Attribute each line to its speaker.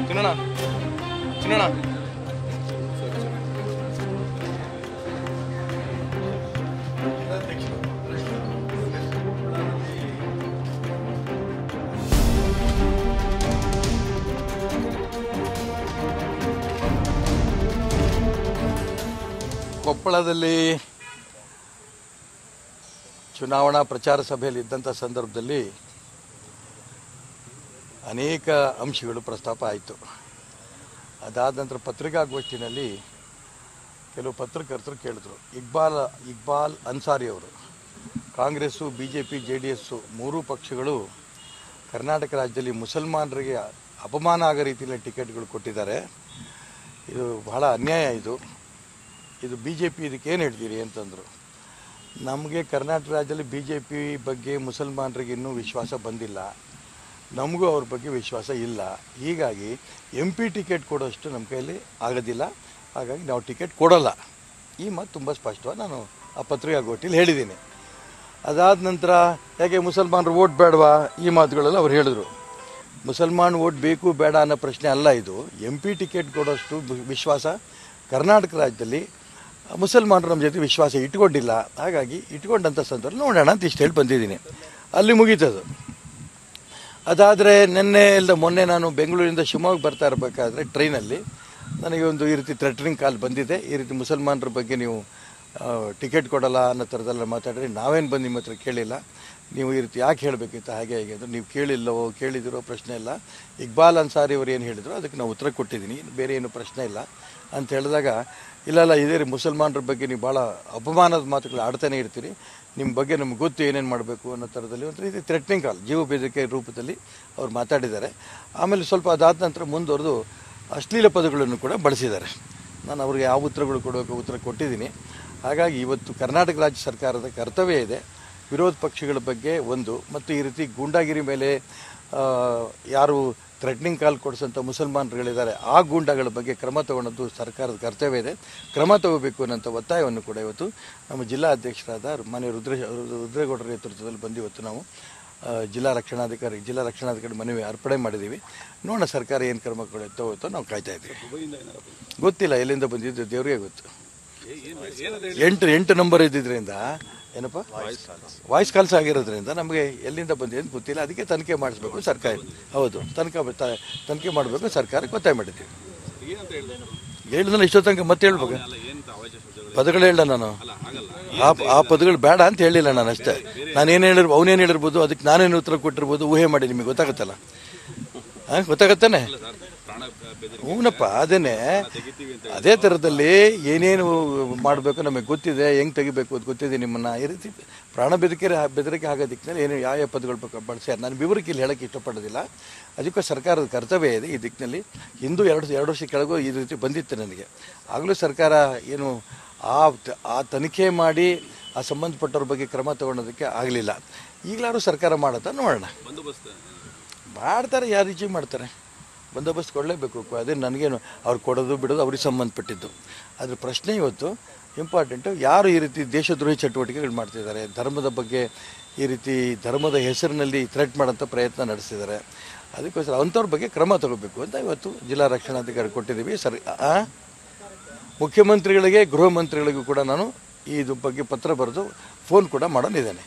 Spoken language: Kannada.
Speaker 1: ಚಿನ್ನಣ್ಣ ಚಿನ್ನಣ್ಣ ಕೊಪ್ಪಳದಲ್ಲಿ ಚುನಾವಣಾ ಪ್ರಚಾರ ಸಭೆಯಲ್ಲಿ ಇದ್ದಂಥ ಸಂದರ್ಭದಲ್ಲಿ ಅನೇಕ ಅಂಶಗಳು ಪ್ರಸ್ತಾಪ ಆಯಿತು. ಅದಾದ ನಂತರ ಪತ್ರಿಕಾಗೋಷ್ಠಿನಲ್ಲಿ ಕೆಲವು ಪತ್ರಕರ್ತರು ಕೇಳಿದ್ರು. ಇಕ್ಬಾಲ್ ಅನ್ಸಾರಿ ಅವರು, ಕಾಂಗ್ರೆಸ್ಸು, BJP, JDS ಮೂರೂ ಪಕ್ಷಗಳು ಕರ್ನಾಟಕ ರಾಜ್ಯದಲ್ಲಿ ಮುಸಲ್ಮಾನರಿಗೆ ಅಪಮಾನ ಆಗೋ ರೀತಿಯಲ್ಲಿ ಟಿಕೆಟ್ಗಳು ಕೊಟ್ಟಿದ್ದಾರೆ. ಇದು ಬಹಳ ಅನ್ಯಾಯ. ಇದು BJP ಇದಕ್ಕೆ ಏನು ಹೇಳ್ತೀರಿ ಅಂತಂದರು. ನಮಗೆ ಕರ್ನಾಟಕ ರಾಜ್ಯದಲ್ಲಿ BJP ಬಗ್ಗೆ ಮುಸಲ್ಮಾನರಿಗೆ ಇನ್ನೂ ವಿಶ್ವಾಸ ಬಂದಿಲ್ಲ, ನಮಗೂ ಅವ್ರ ಬಗ್ಗೆ ವಿಶ್ವಾಸ ಇಲ್ಲ. ಹೀಗಾಗಿ MP ಟಿಕೆಟ್ ಕೊಡೋಷ್ಟು ನಮ್ಮ ಕೈಯಲ್ಲಿ ಆಗೋದಿಲ್ಲ, ಹಾಗಾಗಿ ನಾವು ಟಿಕೆಟ್ ಕೊಡೋಲ್ಲ. ಈ ಮಾತು ತುಂಬ ಸ್ಪಷ್ಟವಾಗಿ ನಾನು ಆ ಪತ್ರಿಕಾಗೋಷ್ಠಿಯಲ್ಲಿ ಹೇಳಿದ್ದೀನಿ. ಅದಾದ ನಂತರ ಯಾಕೆ ಮುಸಲ್ಮಾನರು ವೋಟ್ ಬೇಡವಾ ಈ ಮಾತುಗಳೆಲ್ಲ ಅವ್ರು ಹೇಳಿದ್ರು. ಮುಸಲ್ಮಾನ್ ವೋಟ್ ಬೇಕು ಬೇಡ ಅನ್ನೋ ಪ್ರಶ್ನೆ ಅಲ್ಲ. ಇದು MP ಟಿಕೆಟ್ ಕೊಡೋಷ್ಟು ವಿಶ್ವಾಸ ಕರ್ನಾಟಕ ರಾಜ್ಯದಲ್ಲಿ ಮುಸಲ್ಮಾನರು ನಮ್ಮ ಜೊತೆ ವಿಶ್ವಾಸ ಇಟ್ಕೊಂಡಿಲ್ಲ. ಹಾಗಾಗಿ ಇಟ್ಕೊಂಡಂಥ ಸಂದರ್ಭ ನೋಡೋಣ ಅಂತ ಇಷ್ಟು ಹೇಳಿ ಬಂದಿದ್ದೀನಿ. ಅಲ್ಲಿ ಮುಗೀತದು. ಅದಾದರೆ ಮೊನ್ನೆ ನಾನು ಬೆಂಗಳೂರಿಂದ ಶಿವಮೊಗ್ಗ ಬರ್ತಾ ಇರಬೇಕಾದ್ರೆ ಟ್ರೈನಲ್ಲಿ ನನಗೆ ಒಂದು ಈ ರೀತಿ ಥ್ರೆಟನಿಂಗ್ ಕಾಲ್ ಬಂದಿದೆ. ಈ ರೀತಿ ಮುಸಲ್ಮಾನರ ಬಗ್ಗೆ ನೀವು ಟಿಕೆಟ್ ಕೊಡಲ್ಲ ಅನ್ನೋ ಥರದೆಲ್ಲ ಮಾತಾಡಿದ್ರೆ, ನಾವೇನು ಬಂದು ನಿಮ್ಮ ಹತ್ರ ಕೇಳಿಲ್ಲ, ನೀವು ಈ ರೀತಿ ಯಾಕೆ ಹೇಳಬೇಕಿತ್ತು ಹಾಗೆ ಹೇಗೆ ಅಂದರೆ, ನೀವು ಕೇಳಿದಿರೋ ಪ್ರಶ್ನೆ ಇಲ್ಲ. ಇಕ್ಬಾಲ್ ಅನ್ಸಾರಿ ಅವರು ಏನು ಹೇಳಿದ್ರು ಅದಕ್ಕೆ ನಾವು ಉತ್ತರ ಕೊಟ್ಟಿದ್ದೀನಿ, ಬೇರೆ ಏನು ಪ್ರಶ್ನೆ ಇಲ್ಲ ಅಂತ ಹೇಳಿದಾಗ, ಇಲ್ಲ ಇದೇ ರೀ ಮುಸಲ್ಮಾನರ ಬಗ್ಗೆ ನೀವು ಭಾಳ ಅಪಮಾನದ ಮಾತುಗಳು ಆಡ್ತಾನೆ ಇರ್ತೀರಿ, ನಿಮ್ಮ ಬಗ್ಗೆ ನಮ್ಗೆ ಗೊತ್ತು ಏನೇನು ಮಾಡಬೇಕು ಅನ್ನೋ ಥರದಲ್ಲಿ ಒಂದು ರೀತಿ ಥ್ರೆಟ್ನಿಂಗ್ ಕಾಲ್ ಜೀವ ಬೆದರಿಕೆ ರೂಪದಲ್ಲಿ ಅವ್ರು ಮಾತಾಡಿದ್ದಾರೆ. ಆಮೇಲೆ ಸ್ವಲ್ಪ ಅದಾದ ನಂತರ ಮುಂದುವರೆದು ಅಶ್ಲೀಲ ಪದಗಳನ್ನು ಕೂಡ ಬಳಸಿದ್ದಾರೆ. ನಾನು ಅವ್ರಿಗೆ ಯಾವ ಉತ್ತರಗಳು ಕೊಡಬೇಕು ಉತ್ತರ ಕೊಟ್ಟಿದ್ದೀನಿ. ಹಾಗಾಗಿ ಇವತ್ತು ಕರ್ನಾಟಕ ರಾಜ್ಯ ಸರ್ಕಾರದ ಕರ್ತವ್ಯ ಇದೆ ವಿರೋಧ ಪಕ್ಷಗಳ ಬಗ್ಗೆ ಮತ್ತು ಈ ರೀತಿ ಗೂಂಡಾಗಿರಿ ಮೇಲೆ ಯಾರು ಥ್ರೆಟ್ನಿಂಗ್ ಕಾಲ್ ಕೊಡಿಸೋಂಥ ಮುಸಲ್ಮಾನರುಗಳಿದ್ದಾರೆ ಆ ಗೂಂಡಾಗಳ ಬಗ್ಗೆ ಕ್ರಮ ತಗೊಳ್ಳೋದು ಸರ್ಕಾರದ ಕರ್ತವ್ಯ ಇದೆ. ಕ್ರಮ ತಗೋಬೇಕು ಅನ್ನೋಂಥ ಒತ್ತಾಯವನ್ನು ಕೂಡ ಇವತ್ತು ನಮ್ಮ ಜಿಲ್ಲಾ ಅಧ್ಯಕ್ಷರಾದ ಮಾನ್ಯ ರುದ್ರೇಗೌಡರ ನೇತೃತ್ವದಲ್ಲಿ ಬಂದು ಇವತ್ತು ನಾವು ಜಿಲ್ಲಾ ರಕ್ಷಣಾಧಿಕಾರಿ ಮನವಿ ಅರ್ಪಣೆ ಮಾಡಿದ್ದೀವಿ. ನೋಡೋಣ ಸರ್ಕಾರ ಏನು ಕ್ರಮ ತಗೋತೋ ನಾವು ಕಾಯ್ತಾ ಇದ್ದೀವಿ. ಗೊತ್ತಿಲ್ಲ ಎಲ್ಲಿಂದ ಬಂದಿದ್ದು, ದೇವರಿಗೆ ಗೊತ್ತು. 8 ನಂಬರ್ ಇದ್ದಿದ್ದರಿಂದ ಏನಪ್ಪ ವಾಯ್ಸ್ ಕಾಲ್ಸ್ ಆಗಿರೋದ್ರಿಂದ ನಮಗೆ ಎಲ್ಲಿಂದ ಬಂದಿದೆ ಅಂತ ಗೊತ್ತಿಲ್ಲ. ಅದಕ್ಕೆ ತನಿಖೆ ಮಾಡಿಸ್ಬೇಕು ಸರ್ಕಾರ. ಹೌದು, ತನಿಖೆ ಮಾಡಬೇಕು ಸರ್ಕಾರಕ್ಕೆ ಒತ್ತಾಯ ಮಾಡಿದ್ದೀವಿ. ಹೇಳಿದ್ರೆ ಇಷ್ಟೋ ತನಕ ಮತ್ತೆ ಹೇಳ್ಬೇಕು. ಪದಗಳು ಹೇಳ ನಾನು ಆ ಪದಗಳು ಬೇಡ ಅಂತ ಹೇಳಿಲ್ಲ ನಾನು ಅಷ್ಟೇ. ಅವನೇನು ಹೇಳಿರ್ಬೋದು, ಅದಕ್ಕೆ ನಾನೇನು ಉತ್ತರ ಕೊಟ್ಟಿರ್ಬೋದು, ಊಹೆ ಮಾಡಿ ನಿಮಗೆ ಗೊತ್ತಾಗುತ್ತಲ್ಲ. ಗೊತ್ತಾಗತ್ತಾನೆ? ಹೂನಪ್ಪ, ಅದೇ ಥರದಲ್ಲಿ ಏನೇನು ಮಾಡಬೇಕು ನಮಗೆ ಗೊತ್ತಿದೆ, ಹೆಂಗೆ ತೆಗಿಬೇಕು ಅಂತ ಗೊತ್ತಿದೆ. ನಿಮ್ಮನ್ನು ಈ ರೀತಿ ಪ್ರಾಣ ಬೆದರಿಕೆ ಆಗೋ ದಿಕ್ಕಿನಲ್ಲಿ ಏನು ಯಾವ ಪದಗಳು ಬಳಸ್ಯಾರ ನಾನು ವಿವರಕ್ಕೆ ಇಲ್ಲಿ ಹೇಳೋಕ್ಕೆ ಇಷ್ಟಪಡೋದಿಲ್ಲ. ಅದಕ್ಕೆ ಸರ್ಕಾರದ ಕರ್ತವ್ಯ ಇದೆ ಈ ದಿಕ್ಕಿನಲ್ಲಿ. ಹಿಂದೂ 2 ವರ್ಷ ಕೆಳಗೂ ಈ ರೀತಿ ಬಂದಿತ್ತು ನನಗೆ. ಆಗಲೂ ಸರ್ಕಾರ ಏನು ಆ ತನಿಖೆ ಮಾಡಿ ಆ ಸಂಬಂಧಪಟ್ಟವ್ರ ಬಗ್ಗೆ ಕ್ರಮ ತಗೊಳೋದಕ್ಕೆ ಆಗಲಿಲ್ಲ. ಈಗಲಾದ್ರೂ ಸರ್ಕಾರ ಮಾಡುತ್ತಾ ನೋಡೋಣ. ಮಾಡ್ತಾರೆ, ಯಾರು ರೀತಿ ಮಾಡ್ತಾರೆ, ಬಂದೋಬಸ್ತ್ ಕೊಡಲೇಬೇಕು. ಅದೇ ನನಗೇನು ಅವ್ರು ಕೊಡೋದು ಬಿಡೋದು ಅವ್ರಿಗೆ ಸಂಬಂಧಪಟ್ಟಿದ್ದು. ಅದ್ರ ಪ್ರಶ್ನೆ ಇವತ್ತು ಇಂಪಾರ್ಟೆಂಟು, ಯಾರು ಈ ರೀತಿ ದೇಶದ್ರೋಹಿ ಚಟುವಟಿಕೆಗಳು ಮಾಡ್ತಿದ್ದಾರೆ, ಧರ್ಮದ ಬಗ್ಗೆ ಈ ರೀತಿ ಧರ್ಮದ ಹೆಸರಿನಲ್ಲಿ ಥ್ರೆಟ್ ಮಾಡೋಂಥ ಪ್ರಯತ್ನ ನಡೆಸಿದ್ದಾರೆ. ಅದಕ್ಕೋಸ್ಕರ ಅಂಥವ್ರ ಬಗ್ಗೆ ಕ್ರಮ ತಗೋಬೇಕು ಅಂತ ಇವತ್ತು ಜಿಲ್ಲಾ ರಕ್ಷಣಾಧಿಕಾರಿ ಕೊಟ್ಟಿದ್ದೀವಿ. ಮುಖ್ಯಮಂತ್ರಿಗಳಿಗೆ, ಗೃಹ ಮಂತ್ರಿಗಳಿಗೂ ಕೂಡ ನಾನು ಈ ಬಗ್ಗೆ ಪತ್ರ ಬರೆದು ಫೋನ್ ಕೂಡ ಮಾಡೋನಿದ್ದೇನೆ.